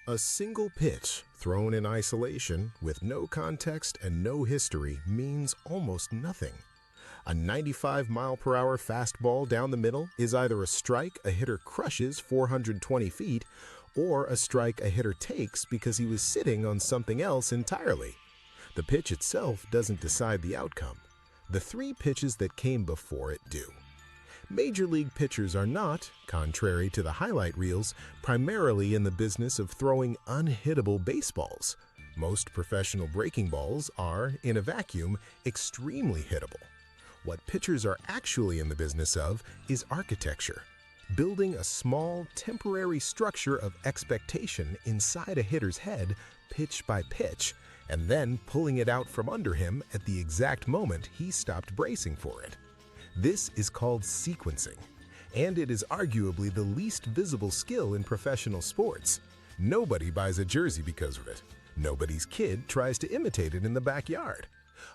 A single pitch thrown in isolation with no context and no history means almost nothing. A 95-mile-per-hour fastball down the middle is either a strike a hitter crushes 420 feet or a strike a hitter takes because he was sitting on something else entirely. The pitch itself doesn't decide the outcome. The three pitches that came before it do. Major league pitchers are not, contrary to the highlight reels, primarily in the business of throwing unhittable baseballs. Most professional breaking balls are, in a vacuum, extremely hittable. What pitchers are actually in the business of is architecture, building a small, temporary structure of expectation inside a hitter's head, pitch by pitch, and then pulling it out from under him at the exact moment he stopped bracing for it. This is called sequencing, and it is arguably the least visible skill in professional sports. Nobody buys a jersey because of it. Nobody's kid tries to imitate it in the backyard.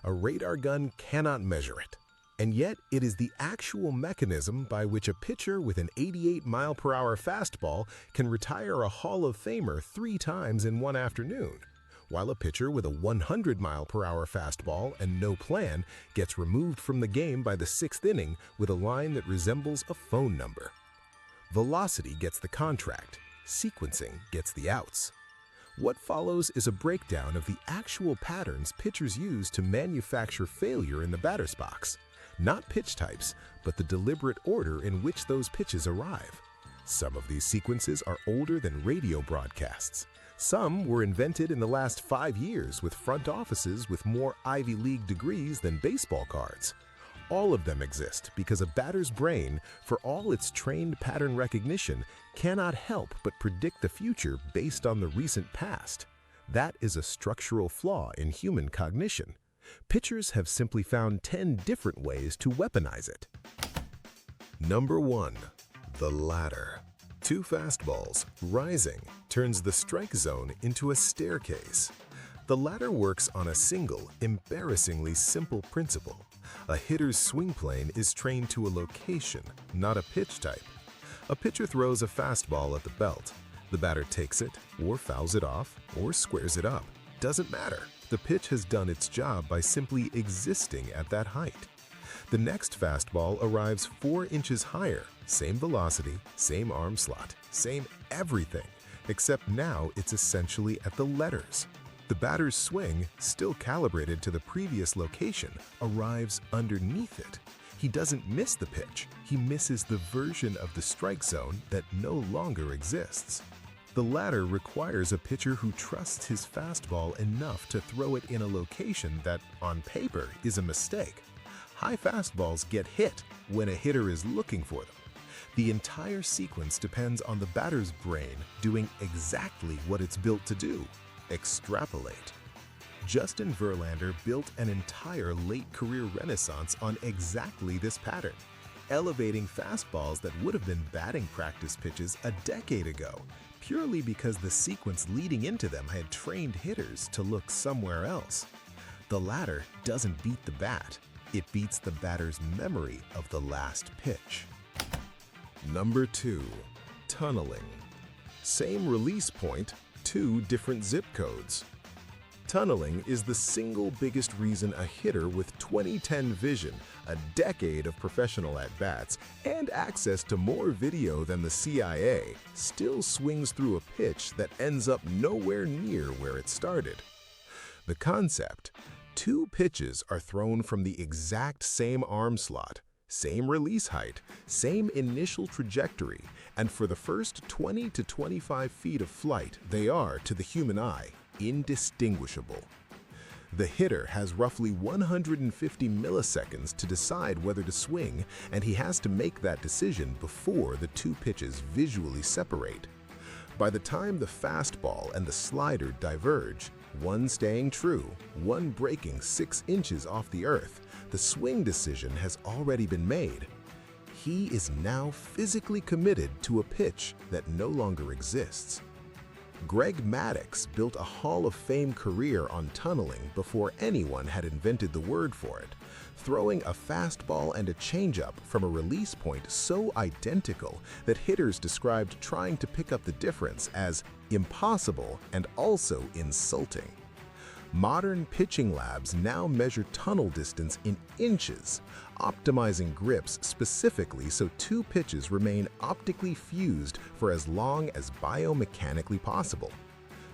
A radar gun cannot measure it. And yet, it is the actual mechanism by which a pitcher with an 88-mile-per-hour fastball can retire a Hall of Famer 3 times in one afternoon, while a pitcher with a 100-mile-per-hour fastball and no plan gets removed from the game by the 6th inning with a line that resembles a phone number. Velocity gets the contract, sequencing gets the outs. What follows is a breakdown of the actual patterns pitchers use to manufacture failure in the batter's box. Not pitch types, but the deliberate order in which those pitches arrive. Some of these sequences are older than radio broadcasts. Some were invented in the last 5 years with front offices with more Ivy League degrees than baseball cards. All of them exist because a batter's brain, for all its trained pattern recognition, cannot help but predict the future based on the recent past. That is a structural flaw in human cognition. Pitchers have simply found 10 different ways to weaponize it. Number 1. The ladder. 2 fastballs, rising, turns the strike zone into a staircase. The ladder works on a single, embarrassingly simple principle. A hitter's swing plane is trained to a location, not a pitch type. A pitcher throws a fastball at the belt. The batter takes it, or fouls it off, or squares it up. Doesn't matter. The pitch has done its job by simply existing at that height. The next fastball arrives 4 inches higher, same velocity, same arm slot, same everything, except now it's essentially at the letters. The batter's swing, still calibrated to the previous location, arrives underneath it. He doesn't miss the pitch, he misses the version of the strike zone that no longer exists. The ladder requires a pitcher who trusts his fastball enough to throw it in a location that, on paper, is a mistake. High fastballs get hit when a hitter is looking for them. The entire sequence depends on the batter's brain doing exactly what it's built to do: extrapolate. Justin Verlander built an entire late career renaissance on exactly this pattern, elevating fastballs that would have been batting practice pitches a decade ago, purely because the sequence leading into them had trained hitters to look somewhere else. The ladder doesn't beat the bat, it beats the batter's memory of the last pitch. Number 2. Tunneling. Same release point, 2 different zip codes. Tunneling is the single biggest reason a hitter with 20/10 vision, a decade of professional at-bats, and access to more video than the CIA still swings through a pitch that ends up nowhere near where it started. The concept: 2 pitches are thrown from the exact same arm slot, same release height, same initial trajectory, and for the first 20 to 25 feet of flight, they are, to the human eye, indistinguishable. The hitter has roughly 150 milliseconds to decide whether to swing, and he has to make that decision before the 2 pitches visually separate. By the time the fastball and the slider diverge, one staying true, one breaking 6 inches off the earth, the swing decision has already been made. He is now physically committed to a pitch that no longer exists. Greg Maddux built a Hall of Fame career on tunneling before anyone had invented the word for it. throwing a fastball and a changeup from a release point so identical that hitters described trying to pick up the difference as impossible and also insulting. Modern pitching labs now measure tunnel distance in inches, optimizing grips specifically so two pitches remain optically fused for as long as biomechanically possible.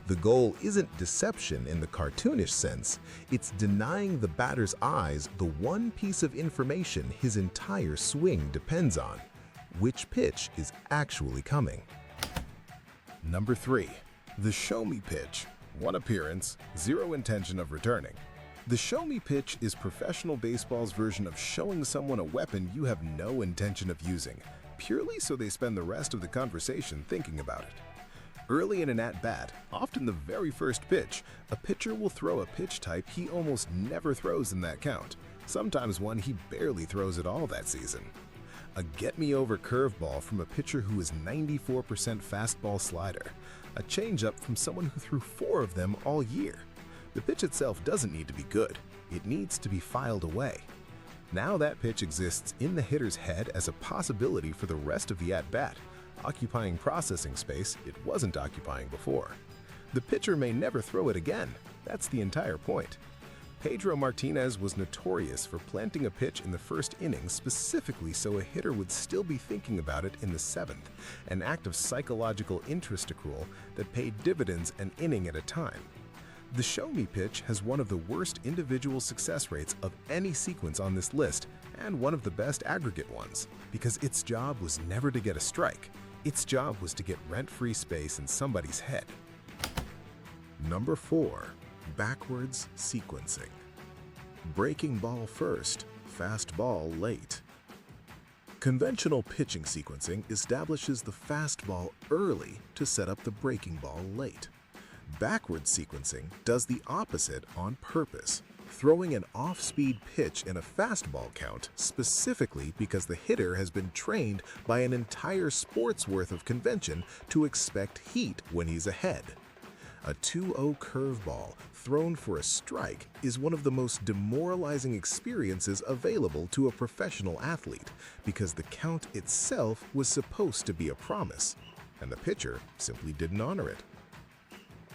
The goal isn't deception in the cartoonish sense, it's denying the batter's eyes the one piece of information his entire swing depends on: which pitch is actually coming. Number 3. The show me pitch. One appearance, zero intention of returning. The show me pitch is professional baseball's version of showing someone a weapon you have no intention of using, purely so they spend the rest of the conversation thinking about it. Early in an at-bat, often the very first pitch, a pitcher will throw a pitch type he almost never throws in that count, sometimes one he barely throws at all that season. A get-me-over curveball from a pitcher who is 94% fastball slider, a changeup from someone who threw 4 of them all year. The pitch itself doesn't need to be good, it needs to be filed away. Now that pitch exists in the hitter's head as a possibility for the rest of the at-bat, occupying processing space it wasn't occupying before. The pitcher may never throw it again, that's the entire point. Pedro Martinez was notorious for planting a pitch in the first inning specifically so a hitter would still be thinking about it in the 7th, an act of psychological interest accrual that paid dividends an inning at a time. The show me pitch has one of the worst individual success rates of any sequence on this list and one of the best aggregate ones, because its job was never to get a strike. Its job was to get rent-free space in somebody's head. Number 4. Backwards sequencing. Breaking ball first, fastball late. Conventional pitching sequencing establishes the fastball early to set up the breaking ball late. Backwards sequencing does the opposite on purpose, throwing an off-speed pitch in a fastball count specifically because the hitter has been trained by an entire sport's worth of convention to expect heat when he's ahead. A 2-0 curveball thrown for a strike is one of the most demoralizing experiences available to a professional athlete because the count itself was supposed to be a promise, and the pitcher simply didn't honor it.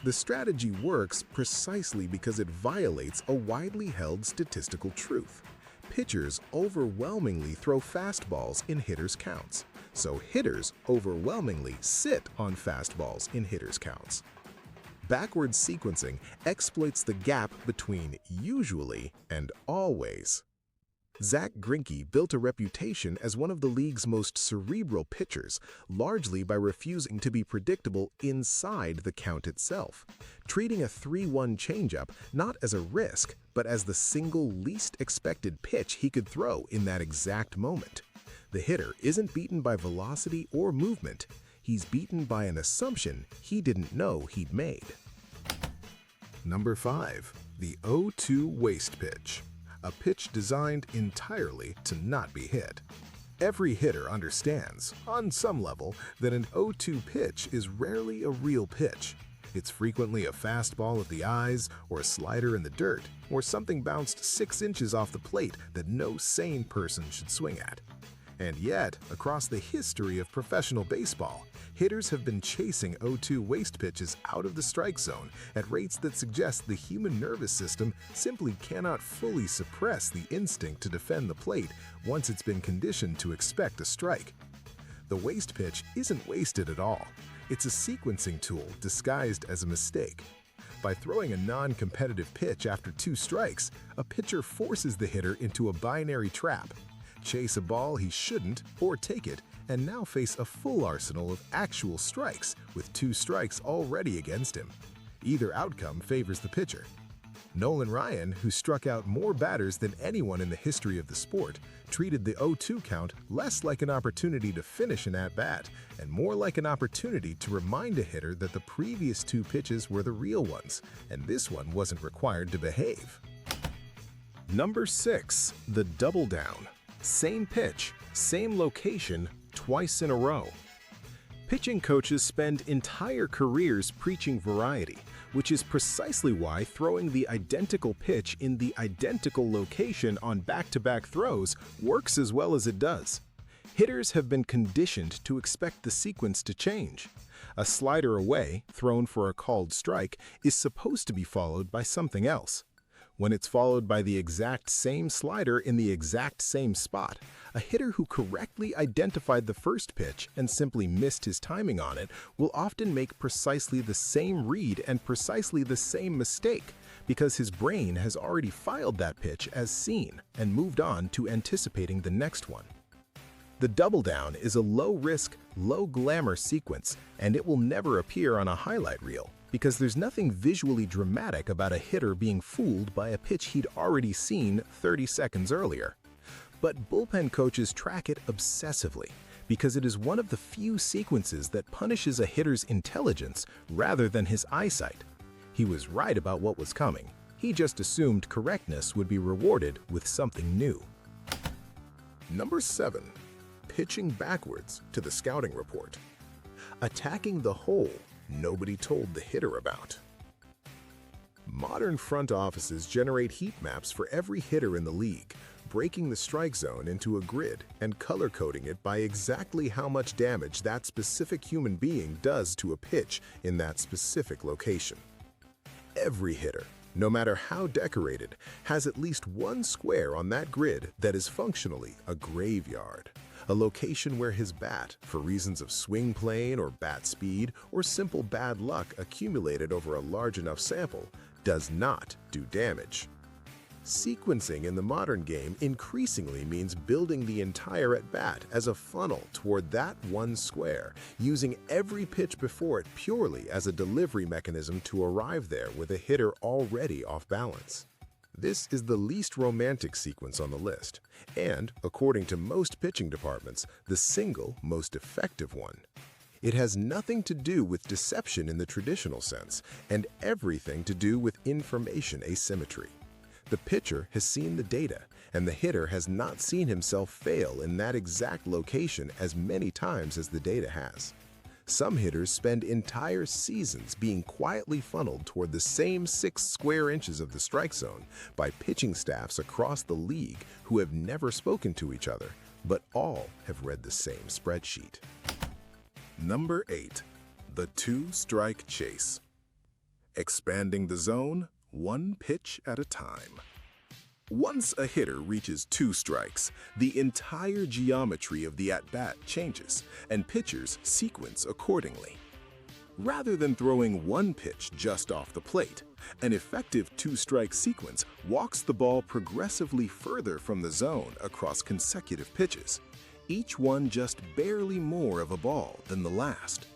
The strategy works precisely because it violates a widely held statistical truth. Pitchers overwhelmingly throw fastballs in hitters' counts, so hitters overwhelmingly sit on fastballs in hitters' counts. Backwards sequencing exploits the gap between usually and always. Zach Greinke built a reputation as one of the league's most cerebral pitchers, largely by refusing to be predictable inside the count itself, treating a 3-1 changeup not as a risk, but as the single least expected pitch he could throw in that exact moment. The hitter isn't beaten by velocity or movement, he's beaten by an assumption he didn't know he'd made. Number 5. The 0-2 waste pitch. A pitch designed entirely to not be hit. Every hitter understands, on some level, that an 0-2 pitch is rarely a real pitch. It's frequently a fastball at the eyes, or a slider in the dirt, or something bounced 6 inches off the plate that no sane person should swing at. And yet, across the history of professional baseball, hitters have been chasing 0-2 waste pitches out of the strike zone at rates that suggest the human nervous system simply cannot fully suppress the instinct to defend the plate once it's been conditioned to expect a strike. The waste pitch isn't wasted at all. It's a sequencing tool disguised as a mistake. By throwing a non-competitive pitch after 2 strikes, a pitcher forces the hitter into a binary trap. Chase a ball he shouldn't, or take it, and now face a full arsenal of actual strikes with 2 strikes already against him. Either outcome favors the pitcher. Nolan Ryan, who struck out more batters than anyone in the history of the sport, treated the 0-2 count less like an opportunity to finish an at-bat and more like an opportunity to remind a hitter that the previous 2 pitches were the real ones, and this one wasn't required to behave. Number 6. The double down. Same pitch, same location, twice in a row. Pitching coaches spend entire careers preaching variety, which is precisely why throwing the identical pitch in the identical location on back-to-back throws works as well as it does. Hitters have been conditioned to expect the sequence to change. A slider away, thrown for a called strike, is supposed to be followed by something else. When it's followed by the exact same slider in the exact same spot, a hitter who correctly identified the first pitch and simply missed his timing on it will often make precisely the same read and precisely the same mistake because his brain has already filed that pitch as seen and moved on to anticipating the next one. The double down is a low-risk, low-glamour sequence, and it will never appear on a highlight reel because there's nothing visually dramatic about a hitter being fooled by a pitch he'd already seen 30 seconds earlier. But bullpen coaches track it obsessively because it is one of the few sequences that punishes a hitter's intelligence rather than his eyesight. He was right about what was coming. He just assumed correctness would be rewarded with something new. Number 7. Pitching backwards to the scouting report. Attacking the hole nobody told the hitter about. Modern front offices generate heat maps for every hitter in the league, breaking the strike zone into a grid and color-coding it by exactly how much damage that specific human being does to a pitch in that specific location. Every hitter, no matter how decorated, has at least one square on that grid that is functionally a graveyard. A location where his bat, for reasons of swing plane or bat speed or simple bad luck accumulated over a large enough sample, does not do damage. Sequencing in the modern game increasingly means building the entire at-bat as a funnel toward that one square, using every pitch before it purely as a delivery mechanism to arrive there with a hitter already off balance. This is the least romantic sequence on the list, and, according to most pitching departments, the single most effective one. It has nothing to do with deception in the traditional sense, and everything to do with information asymmetry. The pitcher has seen the data, and the hitter has not seen himself fail in that exact location as many times as the data has. Some hitters spend entire seasons being quietly funneled toward the same 6 square inches of the strike zone by pitching staffs across the league who have never spoken to each other, but all have read the same spreadsheet. Number 8. The two-strike chase. Expanding the zone, one pitch at a time. Once a hitter reaches 2 strikes, the entire geometry of the at-bat changes, and pitchers sequence accordingly. Rather than throwing one pitch just off the plate, an effective 2-strike sequence walks the ball progressively further from the zone across consecutive pitches, each one just barely more of a ball than the last.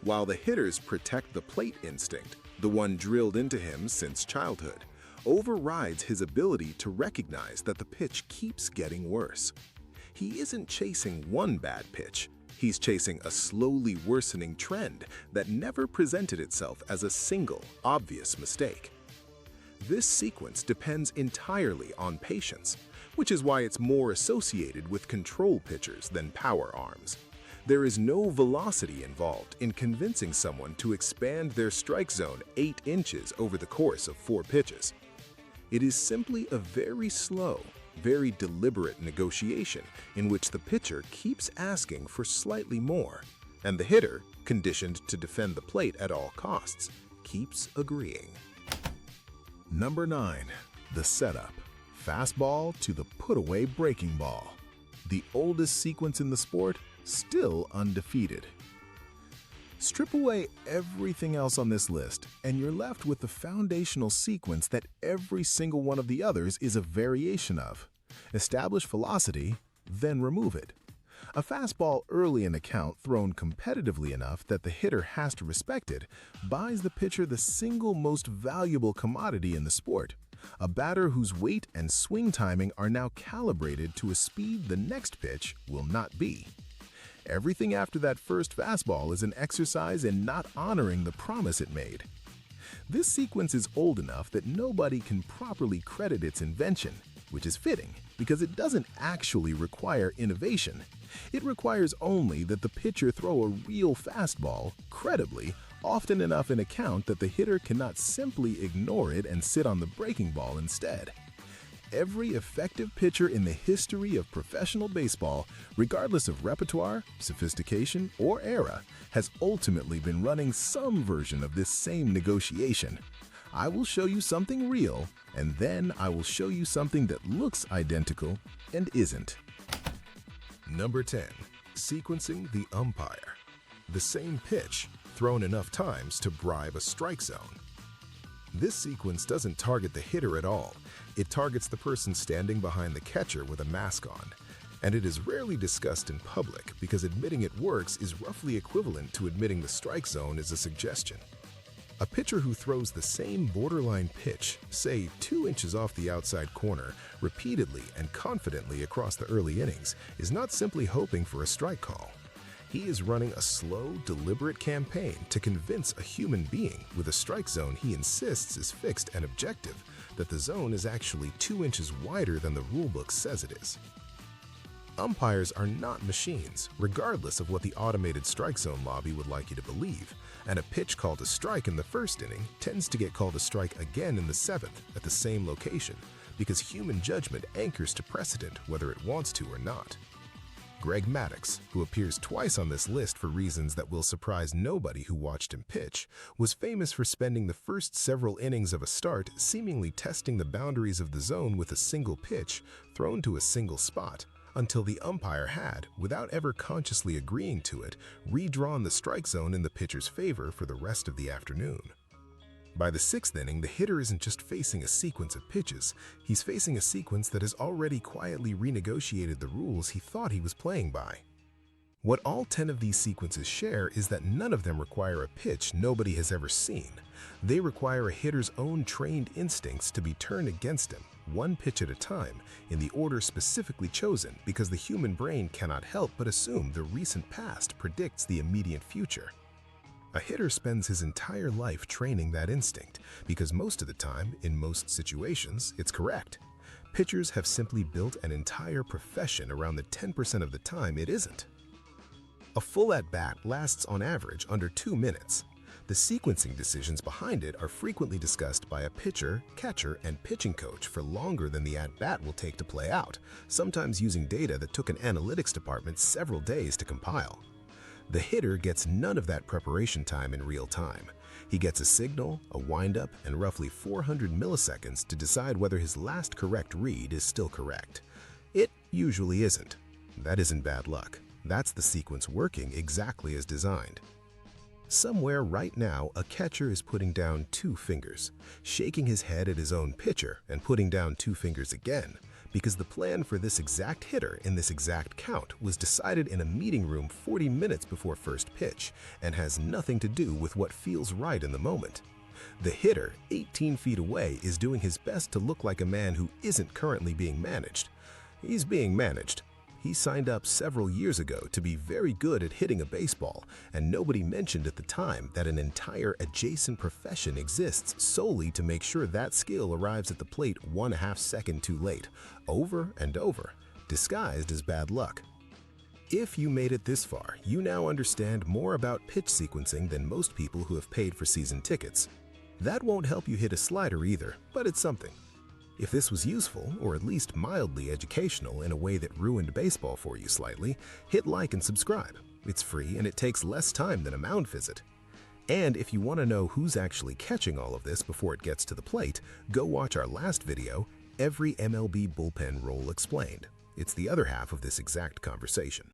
While the hitters protect the plate instinct, the one drilled into him since childhood, overrides his ability to recognize that the pitch keeps getting worse. He isn't chasing one bad pitch, he's chasing a slowly worsening trend that never presented itself as a single, obvious mistake. This sequence depends entirely on patience, which is why it's more associated with control pitchers than power arms. There is no velocity involved in convincing someone to expand their strike zone 8 inches over the course of 4 pitches. It is simply a very slow, very deliberate negotiation in which the pitcher keeps asking for slightly more, and the hitter, conditioned to defend the plate at all costs, keeps agreeing. Number 9. The setup. Fastball to the put-away breaking ball. The oldest sequence in the sport, still undefeated. Strip away everything else on this list, and you're left with the foundational sequence that every single one of the others is a variation of. Establish velocity, then remove it. A fastball early in the count thrown competitively enough that the hitter has to respect it buys the pitcher the single most valuable commodity in the sport, a batter whose weight and swing timing are now calibrated to a speed the next pitch will not be. Everything after that first fastball is an exercise in not honoring the promise it made. This sequence is old enough that nobody can properly credit its invention, which is fitting, because it doesn't actually require innovation. It requires only that the pitcher throw a real fastball, credibly, often enough in account that the hitter cannot simply ignore it and sit on the breaking ball instead. Every effective pitcher in the history of professional baseball, regardless of repertoire, sophistication, or era, has ultimately been running some version of this same negotiation. I will show you something real, and then I will show you something that looks identical and isn't. Number 10. Sequencing the umpire. The same pitch, thrown enough times to bribe a strike zone. This sequence doesn't target the hitter at all. It targets the person standing behind the catcher with a mask on. And it is rarely discussed in public because admitting it works is roughly equivalent to admitting the strike zone is a suggestion. A pitcher who throws the same borderline pitch, say 2 inches off the outside corner, repeatedly and confidently across the early innings, is not simply hoping for a strike call. He is running a slow, deliberate campaign to convince a human being with a strike zone he insists is fixed and objective that the zone is actually 2 inches wider than the rulebook says it is. Umpires are not machines, regardless of what the automated strike zone lobby would like you to believe, and a pitch called a strike in the first inning tends to get called a strike again in the 7th at the same location because human judgment anchors to precedent whether it wants to or not. Greg Maddux, who appears twice on this list for reasons that will surprise nobody who watched him pitch, was famous for spending the first several innings of a start seemingly testing the boundaries of the zone with a single pitch thrown to a single spot, until the umpire had, without ever consciously agreeing to it, redrawn the strike zone in the pitcher's favor for the rest of the afternoon. By the 6th inning, the hitter isn't just facing a sequence of pitches, he's facing a sequence that has already quietly renegotiated the rules he thought he was playing by. What all 10 of these sequences share is that none of them require a pitch nobody has ever seen. They require a hitter's own trained instincts to be turned against him, one pitch at a time, in the order specifically chosen because the human brain cannot help but assume the recent past predicts the immediate future. A hitter spends his entire life training that instinct because most of the time, in most situations, it's correct. Pitchers have simply built an entire profession around the 10% of the time it isn't. A full at-bat lasts on average under 2 minutes. The sequencing decisions behind it are frequently discussed by a pitcher, catcher, and pitching coach for longer than the at-bat will take to play out, sometimes using data that took an analytics department several days to compile. The hitter gets none of that preparation time in real time. He gets a signal, a windup, and roughly 400 milliseconds to decide whether his last correct read is still correct. It usually isn't. That isn't bad luck. That's the sequence working exactly as designed. Somewhere right now, a catcher is putting down 2 fingers, shaking his head at his own pitcher and putting down 2 fingers again, because the plan for this exact hitter in this exact count was decided in a meeting room 40 minutes before first pitch and has nothing to do with what feels right in the moment. The hitter, 18 feet away, is doing his best to look like a man who isn't currently being managed. He's being managed. He signed up several years ago to be very good at hitting a baseball, and nobody mentioned at the time that an entire adjacent profession exists solely to make sure that skill arrives at the plate 1/2 seconds too late, over and over, disguised as bad luck. If you made it this far, you now understand more about pitch sequencing than most people who have paid for season tickets. That won't help you hit a slider either, but it's something. If this was useful, or at least mildly educational in a way that ruined baseball for you slightly, hit like and subscribe. It's free and it takes less time than a mound visit. And if you want to know who's actually catching all of this before it gets to the plate, go watch our last video, Every MLB Bullpen Role Explained. It's the other half of this exact conversation.